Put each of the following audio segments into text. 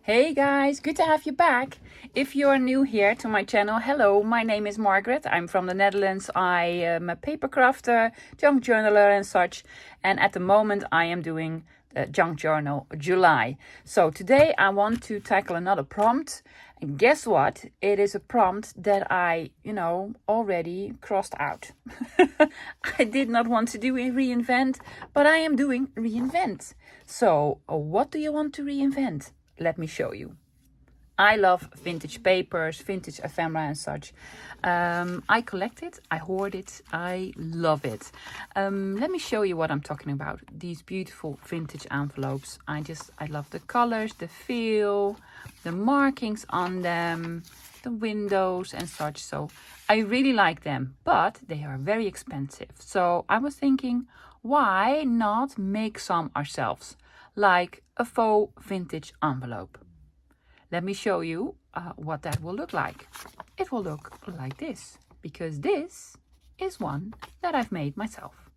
Hey guys, good to have you back. If you are new here to my channel, hello, my name is Margaret. I'm from the Netherlands. I am a paper crafter, junk journaler and such. And at the moment I am doing the junk journal July. So today I want to tackle another prompt. And guess what? It is a prompt that I, already crossed out. I did not want to do a reinvent, but I am doing reinvent. So what do you want to reinvent? Let me show you. I love vintage papers, vintage ephemera and such. I collect it, I hoard it, I love it. Let me show you what I'm talking about. These beautiful vintage envelopes. I love the colors, the feel, the markings on them, the windows and such. So I really like them, but they are very expensive. So I was thinking, why not make some ourselves? Like a faux vintage envelope. Let me show you what that will look like. It will look like this, because this is one that I've made myself.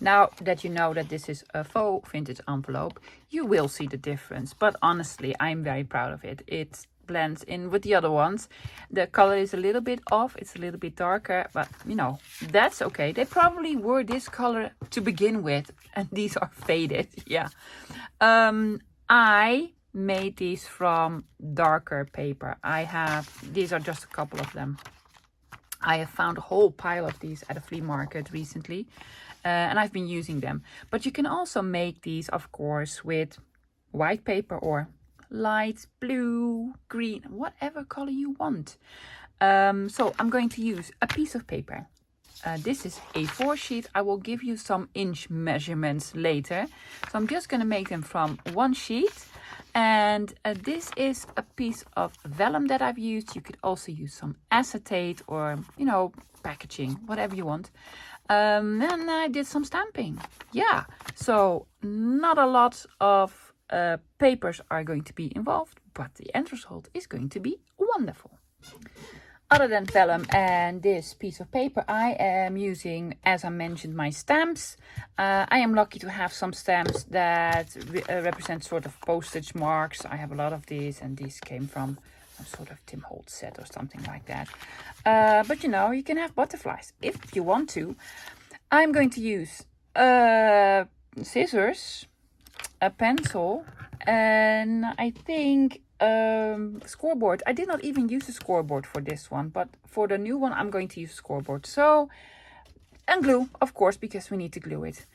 Now that you know that this is a faux vintage envelope, you will see the difference. But honestly, I'm very proud of it. It blends in with the other ones. The color is a little bit off. It's a little bit darker, but that's okay. They probably were this color to begin with, and these are faded. Yeah. I made these from darker paper. These are just a couple of them. I have found a whole pile of these at a flea market recently, and I've been using them. But you can also make these, of course, with white paper or light blue, green, whatever color you want. So I'm going to use a piece of paper. This is A4 sheet. I will give you some inch measurements later. So I'm just going to make them from one sheet. And this is a piece of vellum that I've used. You could also use some acetate or, packaging, whatever you want. And I did some stamping. Yeah, so not a lot of papers are going to be involved, but the end result is going to be wonderful. Other than vellum and this piece of paper, I am using, as I mentioned, my stamps. I am lucky to have some stamps that represent sort of postage marks. I have a lot of these, and these came from some sort of Tim Holtz set or something like that. But you can have butterflies if you want to. I'm going to use scissors, a pencil, and I think scoreboard. I did not even use a scoreboard for this one, but for the new one I'm going to use a scoreboard. So, and glue, of course, because we need to glue it.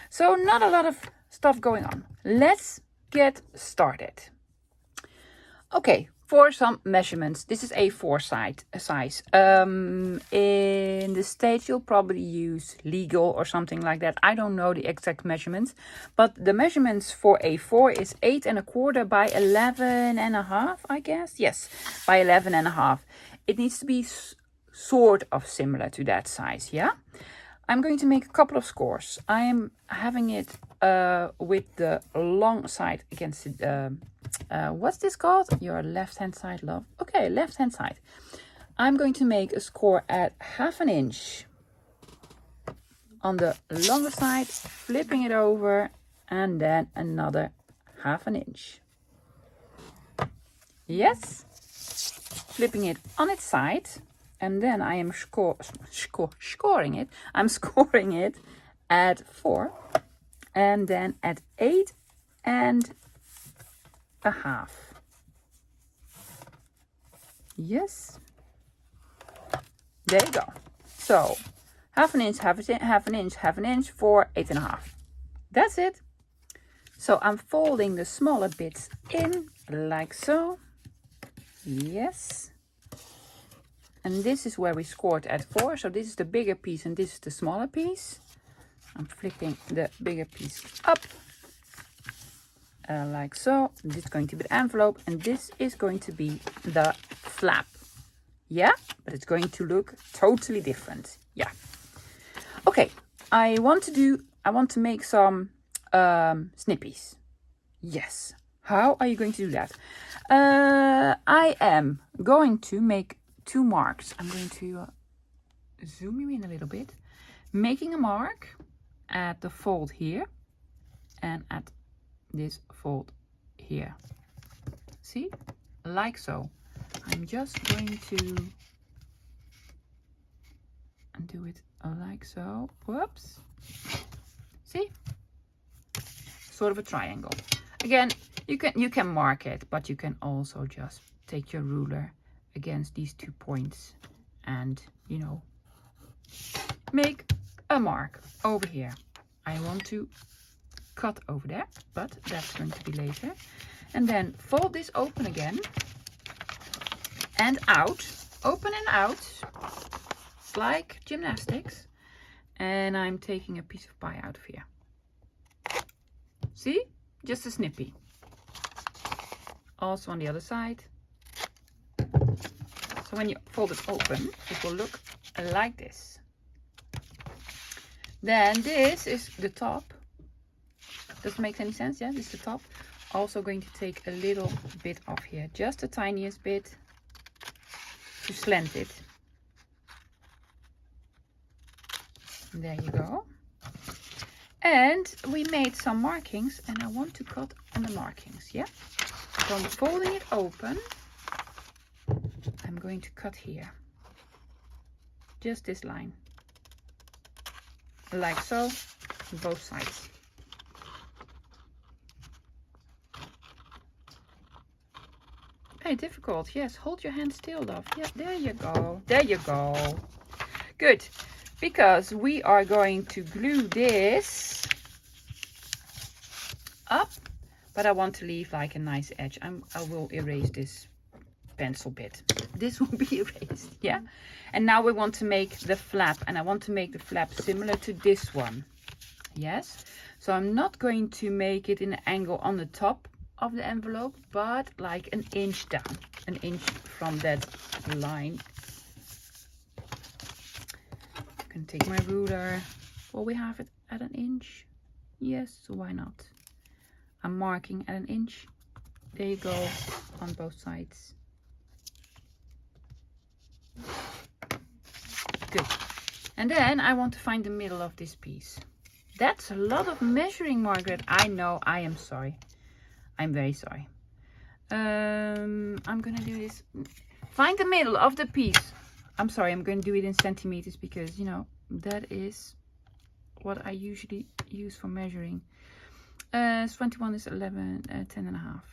So not a lot of stuff going on. Let's get started. Okay, for some measurements, this is A4 size. In the States you'll probably use legal or something like that. I don't know the exact measurements, but the measurements for A4 is 8 1/4 by 11 1/2, I guess. Yes, by 11 1/2. It needs to be sort of similar to that size, yeah? I'm going to make a couple of scores. I am having it with the long side against the, what's this called? Your left-hand side, love. Okay, left-hand side. I'm going to make a score at 1/2 inch. On the longer side, flipping it over, and then another 1/2 inch. Yes, flipping it on its side. And then I am scoring it. I'm scoring it at 4, and then at 8 1/2. Yes. There you go. So 1/2 inch, 1/2 inch, 1/2 inch for 8 1/2. That's it. So I'm folding the smaller bits in like so. Yes. And this is where we scored at 4. So this is the bigger piece and this is the smaller piece. I'm flipping the bigger piece up. Like so. This is going to be the envelope. And this is going to be the flap. Yeah? But it's going to look totally different. Yeah. Okay. I want to make some snippies. Yes. How are you going to do that? I am going to make 2 marks. I'm going to zoom you in a little bit, making a mark at the fold here and at this fold here. See, like so. I'm just going to do it like so. Whoops. See, sort of a triangle. Again, you can mark it, but you can also just take your ruler against these 2 points and, you know, make a mark over here. I want to cut over there, but that's going to be later. And then fold this open again and out, open and out. It's like gymnastics. And I'm taking a piece of pie out of here. See? Just a snippy. Also on the other side. So when you fold it open, it will look like this. Then this is the top. Does it make any sense? Yeah, this is the top. Also going to take a little bit off here. Just the tiniest bit to slant it. There you go. And we made some markings and I want to cut on the markings, yeah? So I'm folding it open. I'm going to cut here. Just this line. Like so, on both sides. Very difficult, yes. Hold your hand still, love. Yeah, there you go. There you go. Good. Because we are going to glue this up, but I want to leave like a nice edge. I will erase this pencil bit. This will be erased, yeah? And now we want to make the flap, and I want to make the flap similar to this one. Yes? So I'm not going to make it in an angle on the top of the envelope, but like an inch down, an inch from that line. Take my ruler. Will we have it at an inch? Yes, so why not? I'm marking at an inch. There you go, on both sides. Good. And then I want to find the middle of this piece. That's a lot of measuring, Margaret. I know, I am sorry. I'm very sorry. I'm gonna do this. Find the middle of the piece. I'm sorry, I'm going to do it in centimeters because, you know, that is what I usually use for measuring. 21 is 11, 10 and a half.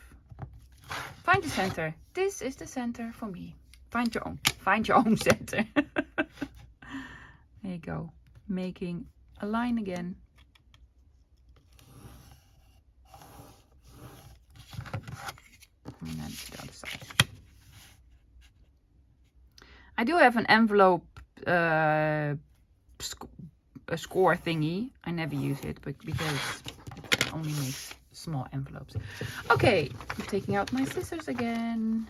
Find the center. This is the center for me. Find your own. Find your own center. There you go. Making a line again. And then to the other side. I do have an envelope a score thingy. I never use it, but because it only makes small envelopes. Okay, I'm taking out my scissors again.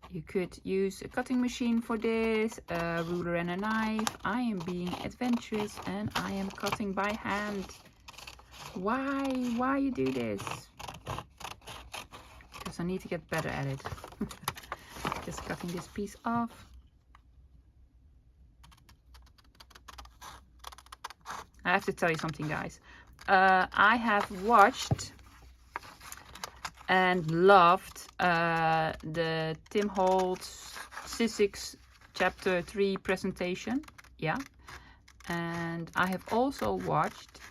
You could use a cutting machine for this, a ruler and a knife. I am being adventurous and I am cutting by hand. Why you do this? Because I need to get better at it. Just cutting this piece off. I have to tell you something, guys. I have watched and loved the Tim Holtz Physics Chapter 3 presentation. Yeah. And I have also watched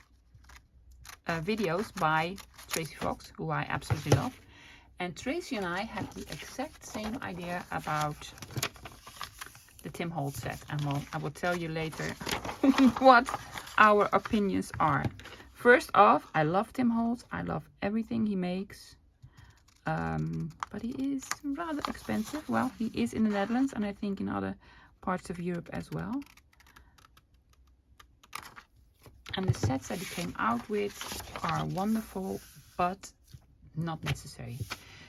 videos by Tracy FAUX, who I absolutely love. And Tracy and I had the exact same idea about the Tim Holtz set. And well, I will tell you later what our opinions are. First off, I love Tim Holtz. I love everything he makes. But he is rather expensive. Well, he is in the Netherlands and I think in other parts of Europe as well. And the sets that he came out with are wonderful, but not necessary.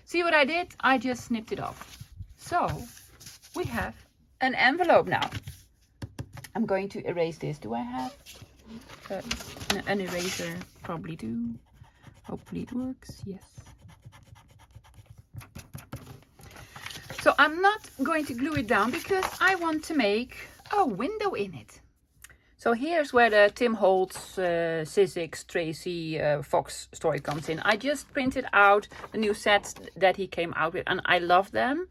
See what I did? I just snipped it off. So we have an envelope now. I'm going to erase this. Do I have an eraser? Probably do. Hopefully it works. Yes. So I'm not going to glue it down because I want to make a window in it. So here's where the Tim Holtz, Sizzix, Tracy, FAUX story comes in. I just printed out the new sets that he came out with, and I love them.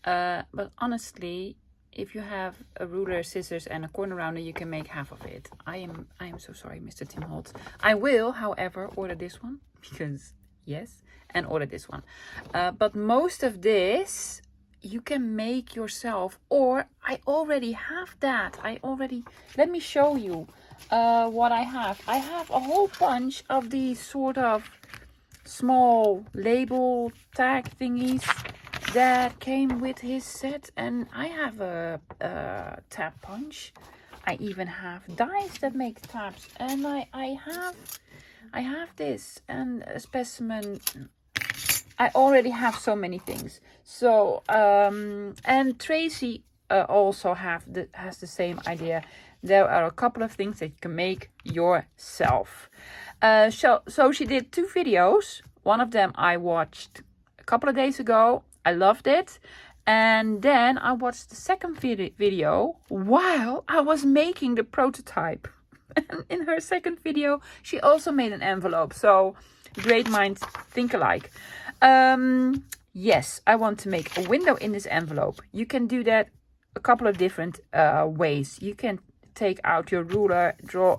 But honestly, if you have a ruler, scissors, and a corner rounder, you can make half of it. I am so sorry, Mr. Tim Holtz. I will, however, order this one because yes, and order this one. But most of this you can make yourself, or I already have that. Let me show you what I have. I have a whole bunch of these sort of small label tag thingies that came with his set, and I have a tab punch. I even have dies that make tabs, and I have this and a specimen. I already have so many things. So and Tracy also has the same idea. There are a couple of things that you can make yourself. So she did 2 videos. One of them I watched a couple of days ago. I loved it. And then I watched the second video while I was making the prototype. And in her second video, she also made an envelope. So great minds think alike. Yes, I want to make a window in this envelope. You can do that a couple of different ways. You can take out your ruler, draw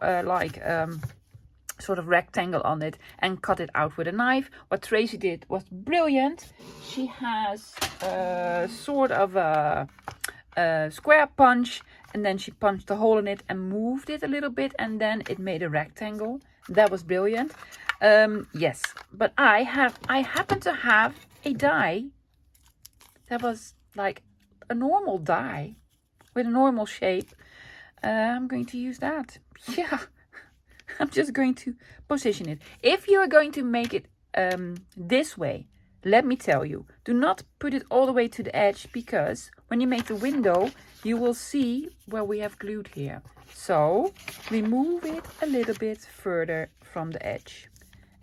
sort of rectangle on it and cut it out with a knife. What Tracy did was brilliant. She has sort of a square punch, and then she punched a hole in it and moved it a little bit, and then it made a rectangle. That was brilliant. Yes, but I happen to have a die that was like a normal die with a normal shape. I'm going to use that. Yeah, I'm just going to position it. If you are going to make it this way, let me tell you, do not put it all the way to the edge, because when you make the window, you will see where we have glued here. So remove it a little bit further from the edge.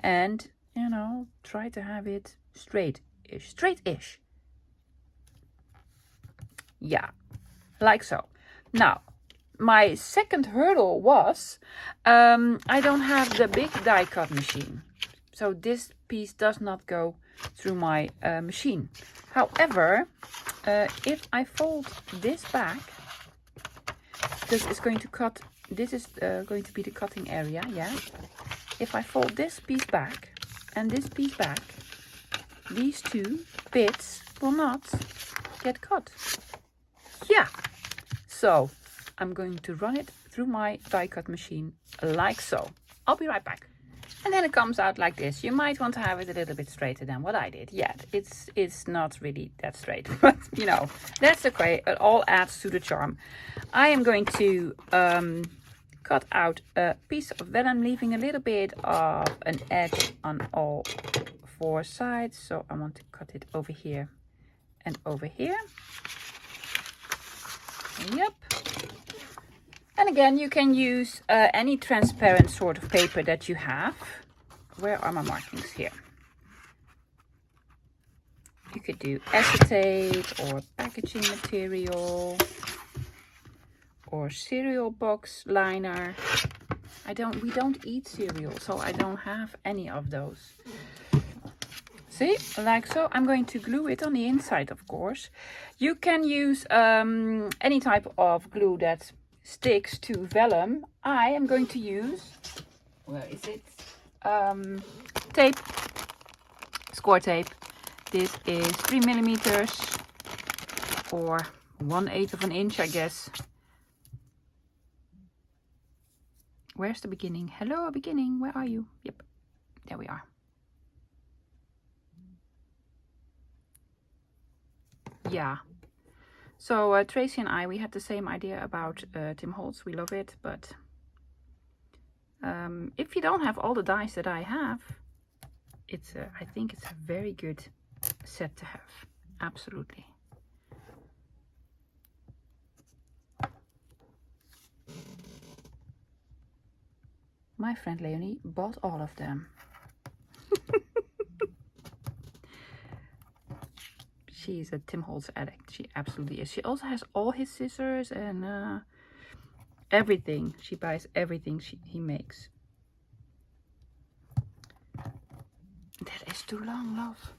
And, you know, try to have it straight-ish. Yeah, like so. Now, my second hurdle was, I don't have the big die cut machine. So this piece does not go through my machine. However, if I fold this back, because it's going to cut, this is going to be the cutting area, yeah. If I fold this piece back and this piece back, these 2 bits will not get cut. Yeah. So I'm going to run it through my die cut machine like so. I'll be right back. And then it comes out like this. You might want to have it a little bit straighter than what I did. Yeah, it's not really that straight, but you know, that's okay. It all adds to the charm. I am going to cut out a piece of vellum, leaving a little bit of an edge on all 4 sides. So I want to cut it over here and over here. Yep. And again, you can use any transparent sort of paper that you have. Where are my markings? Here. You could do acetate or packaging material or cereal box liner. We don't eat cereal, so I don't have any of those. See, like so. I'm going to glue it on the inside, of course. You can use any type of glue that sticks to vellum. I am going to use, where is it? Tape, score tape. This is 3 millimeters or 1/8 of an inch, I guess. Where's the beginning? Hello, beginning. Where are you? Yep, there we are. Yeah. So Tracy and I, we had the same idea about Tim Holtz. We love it, but if you don't have all the dies that I have, I think it's a very good set to have. Absolutely. My friend Leonie bought all of them. She's a Tim Holtz addict. She absolutely is. She also has all his scissors and everything. She buys everything he makes. That is too long, love.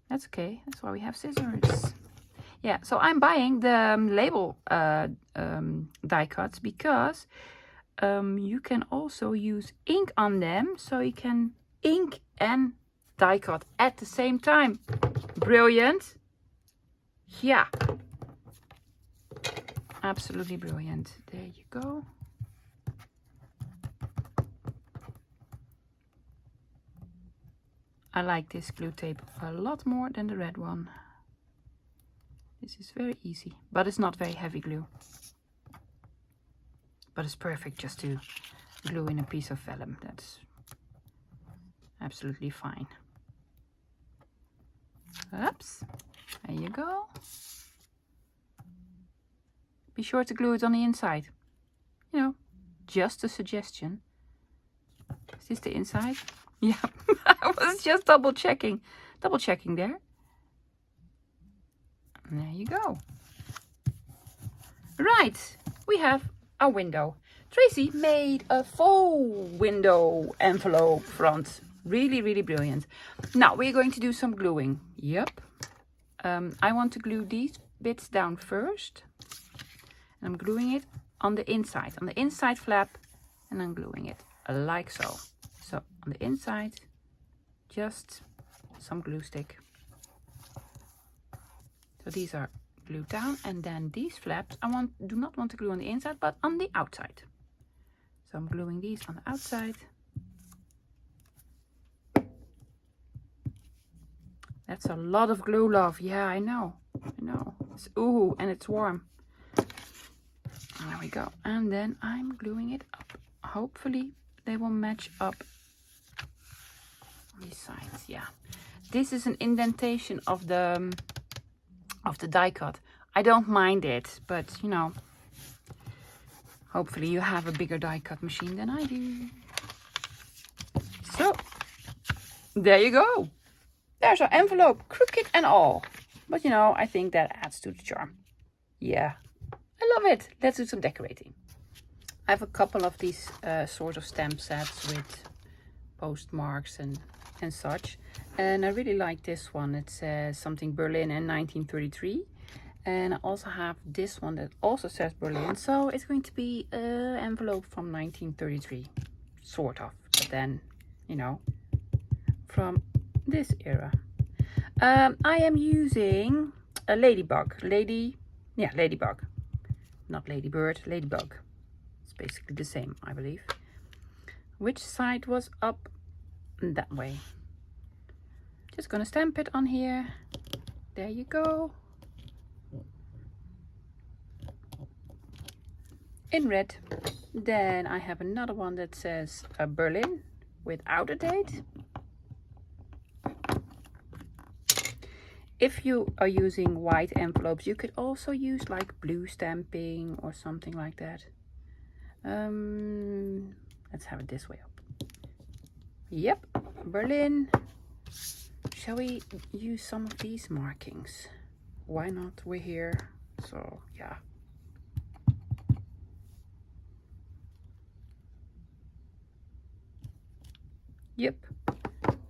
That's okay. That's why we have scissors. Yeah, so I'm buying the label die cuts because you can also use ink on them. So you can ink and die cut at the same time. Brilliant. Yeah. Absolutely brilliant. There you go. I like this glue tape a lot more than the red one. This is very easy, but it's not very heavy glue. But it's perfect just to glue in a piece of vellum. That's absolutely fine. Oops, there you go. Be sure to glue it on the inside. You know, just a suggestion. Is this the inside? Yeah, I was just double checking there. And there you go. Right, we have our window. Tracy made a faux window envelope front. Really, really brilliant. Now we're going to do some gluing. Yep. I want to glue these bits down first. And I'm gluing it on the inside flap, and I'm gluing it like so. So on the inside, just some glue stick. So these are glued down, and then these flaps do not want to glue on the inside but on the outside. So I'm gluing these on the outside. That's a lot of glue, love. Yeah, I know. It's ooh, and it's warm. There we go. And then I'm gluing it up. Hopefully they will match up on these sides. Yeah, this is an indentation of the die cut. I don't mind it, but you know, hopefully you have a bigger die cut machine than I do. So there you go. There's our envelope, crooked and all. But you know, I think that adds to the charm. Yeah, I love it. Let's do some decorating. I have a couple of these sort of stamp sets with postmarks and such. And I really like this one. It says something Berlin in 1933. And I also have this one that also says Berlin. So it's going to be an envelope from 1933. Sort of. But then, you know, from this era. I am using a ladybug. Ladybug. Not ladybird, ladybug. It's basically the same, I believe. Which side was up? That way. Just gonna stamp it on here. There you go. In red. Then I have another one that says Berlin without a date. If you are using white envelopes, you could also use like blue stamping or something like that. Let's have it this way up. Yep, Berlin. Shall we use some of these markings? Why not? We're here. So, yeah. Yep.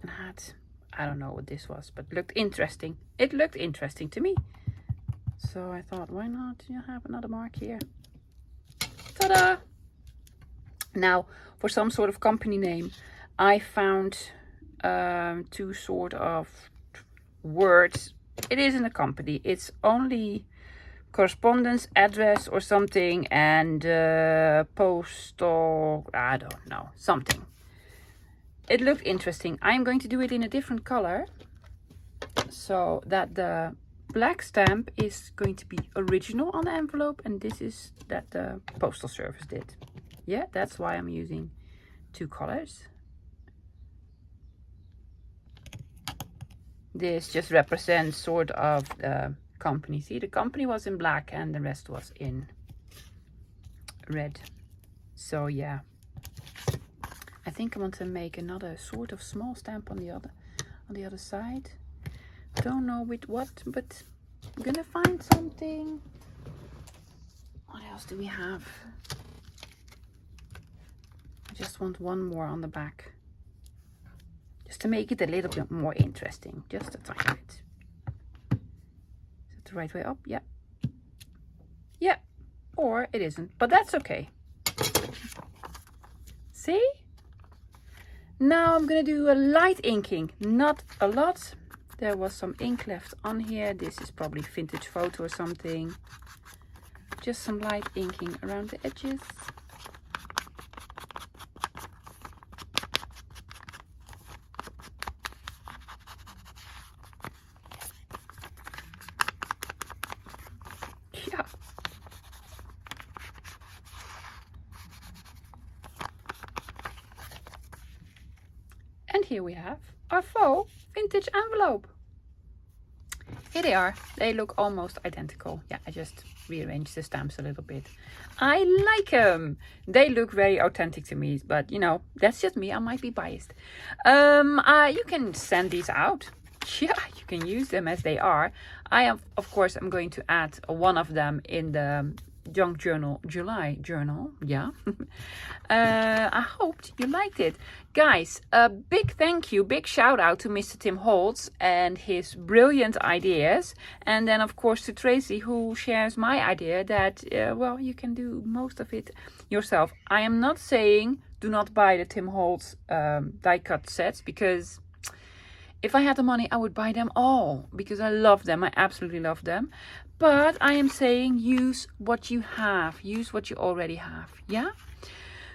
And I don't know what this was, but looked interesting. It looked interesting to me. So I thought, why not have another mark here? Ta-da! Now, for some sort of company name, I found two sort of words. It isn't a company. It's only correspondence, address or something, and postal, I don't know, something. It looked interesting. I'm going to do it in a different color so that the black stamp is going to be original on the envelope, and this is that the postal service did. Yeah, that's why I'm using two colors. This just represents sort of the company. See, the company was in black and the rest was in red. So yeah, I think I want to make another sort of small stamp on the other side. Don't know with what, but I'm gonna find something. else do we have? I just want one more on the back. Just to make it a little bit more interesting. Just a tiny bit. Is it the right way up? Yeah. Yeah. Or it isn't. But that's okay. See? Now I'm going to do a light inking. Not a lot. There was some ink left on here. This is probably vintage photo or something. Just some light inking around the edges. Yeah. And here we have our faux vintage envelope. Here they are. They look almost identical. Yeah, I just rearranged the stamps a little bit. I like them. They look very authentic to me, but you know, that's just me. I might be biased. You can send these out. Yeah, you can use them as they are. I am, of course, I'm going to add one of them in the junk journal July journal. Yeah. I hoped you liked it, guys. A big thank you, big shout out to Mr. Tim Holtz and his brilliant ideas, and then of course to Tracy, who shares my idea that well, you can do most of it yourself. I am not saying do not buy the Tim Holtz die cut sets, because if I had the money, I would buy them all because I love them. I absolutely love them. But I am saying use what you have. Use what you already have. Yeah?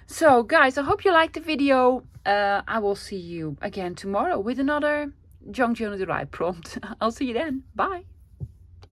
So, guys, I hope you liked the video. I will see you again tomorrow with another Junk Journal July prompt. I'll see you then. Bye.